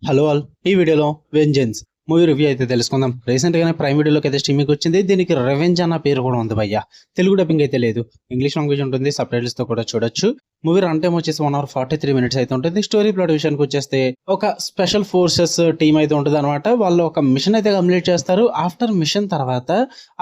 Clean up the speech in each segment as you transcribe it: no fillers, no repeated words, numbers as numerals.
Hello all, ఈ వీడియోలో vengeance movie review అయితే తెలుసుకుందాం. రీసెంట్ గానే ప్రైమ్ వీడియోలోకి అయితే స్ట్రీమింగ్ వచ్చింది. దీనికి రెవెంజ్ అన్న పేరు కూడా ఉంది భయ్య. తెలుగు డబ్బింగ్ అయితే లేదు, ఇంగ్లీష్ లాంగ్వేజ్ ఉంటుంది, సబ్ టైటిల్స్ తో కూడా చూడొచ్చు. మూవీ రన్ టైం వచ్చేసి 1 hour 43 minutes అయితే ఉంటుంది. స్టోరీ ప్లాట్ విషయానికి వచ్చేస్తే ఒక స్పెషల్ ఫోర్సెస్ టీమ్ అయితే ఉంటుంది అనమాట. వాళ్ళు ఒక మిషన్ అయితే కంప్లీట్ చేస్తారు. ఆఫ్టర్ మిషన్ తర్వాత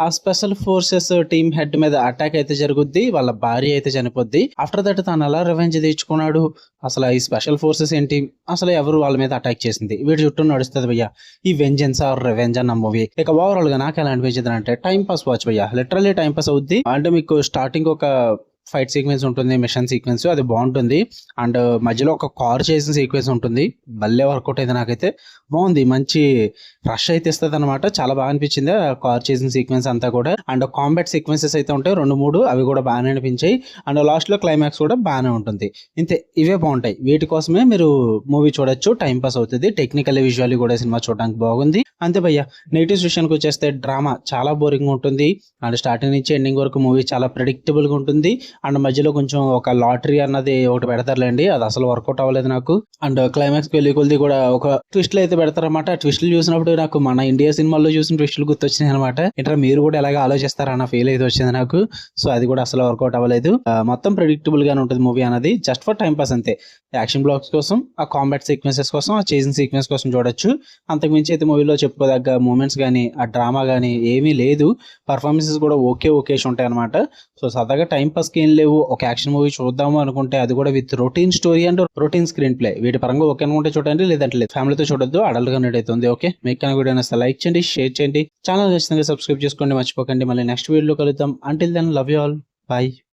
ఆ స్పెషల్ ఫోర్సెస్ టీమ్ హెడ్ మీద అటాక్ అయితే జరుగుద్ది. వాళ్ళ భార్య అయితే చనిపోద్ది. ఆఫ్టర్ దట్ తను ఎలా రివెంజ్ తెచ్చుకున్నాడు, అసలు ఈ స్పెషల్ ఫోర్సెస్ ఏంటి, అసలు ఎవరు వాళ్ళ మీద అటాక్ చేసింది, వీటి చుట్టూ నడుస్తుంది భయ్య ఈ వెంజెన్స్ ఆర్ రివెంజ్ అన్న మూవీ. ఇక ఓవరాల్ గా నాకు ఎలా అనిపించింది అంటే టైం పాస్ వాచ్ భయ్య, లిటరల్లీ టైం పాస్ అవుద్ది. అంటే మీకు స్టార్టింగ్ ఒక ఫైట్ సీక్వెన్స్ ఉంటుంది, మిషన్ సీక్వెన్స్ అది బాగుంటుంది. అండ్ మధ్యలో ఒక కార్ చేసిన సీక్వెన్స్ ఉంటుంది, భలే వర్కౌట్ అయితే నాకైతే బాగుంది. మంచి రష్ అయితే ఇస్తుంది అనమాట, చాలా బాగా అనిపించింది ఆ కార్ చేసిన సీక్వెన్స్ అంతా కూడా. అండ్ కాంబాట్ సీక్వెన్సెస్ అయితే ఉంటాయి 2-3, అవి కూడా బాగానే అనిపించాయి. అండ్ లాస్ట్ లో క్లైమాక్స్ కూడా బాగానే ఉంటుంది. ఇంతే, ఇవే బాగుంటాయి. వీటి కోసమే మీరు మూవీ చూడొచ్చు, టైం పాస్ అవుతుంది. టెక్నికల్ విజువల్లీ కూడా సినిమా చూడడానికి బాగుంది. అంతే భయ్య. నెగిటివ్స్ విషయానికి వచ్చేస్తే డ్రామా చాలా బోరింగ్ ఉంటుంది. అండ్ స్టార్టింగ్ నుంచి ఎండింగ్ వరకు మూవీ చాలా ప్రెడిక్టబుల్ గా ఉంటుంది. అండ్ మధ్యలో కొంచెం ఒక లాటరీ అన్నది ఒకటి పెడతారులేండి, అది అసలు వర్కౌట్ అవ్వలేదు నాకు. అండ్ క్లైమాక్స్ వెళ్ళి కొద్ది కూడా ఒక ట్విస్ట్లు అయితే పెడతారన్నమాట. ఆ ట్విస్ట్లు చూసినప్పుడు నాకు మన ఇండియా సినిమాల్లో చూసిన ట్విస్టులు గుర్తొచ్చినాయి అనమాట. ఇంటర్ మీరు కూడా ఎలాగ ఆలోచిస్తారన్న ఫీల్ అయితే వచ్చింది నాకు. సో అది కూడా అసలు వర్కౌట్ అవ్వలేదు. మొత్తం ప్రెడిక్టబుల్ గానే ఉంటుంది మూవీ అనేది, జస్ట్ ఫర్ టైం పాస్ అంతే. యాక్షన్ బ్లాక్స్ కోసం, ఆ కాంబాట్ సీక్వెన్సెస్ కోసం, ఆ చేసిన సీక్వెన్స్ కోసం చూడొచ్చు. అంతకుమించి అయితే మూవీలో చెప్పుకోదగ్గ మూమెంట్స్ కానీ ఆ డ్రామా కానీ ఏమీ లేదు. పర్ఫార్మెన్సెస్ కూడా ఓకేష్ ఉంటాయి అనమాట. సో సరదాగా టైం పాస్ కి ఏం లేవు, ఒక యాక్షన్ మూవీ చూద్దాము అనుకుంటే అది కూడా with routine story and routine screen play, వీటి పరంగా ఓకే అనుకుంటే చూడండి, లేదంటే లేదు. ఫ్యామిలీతో చూడొద్దు, అడల్ట్ గా అవుతుంది. ఓకే, మీకు కనుక వీడియో నచ్చితే లైక్ చేయండి, షేర్ చేయండి, ఛానల్ ఖచ్చితంగా సబ్స్క్రైబ్ చేసుకోండి, మర్చిపోకండి. మళ్ళీ నెక్స్ట్ వీడియోలో కలుద్దాం. Until then love you all, by.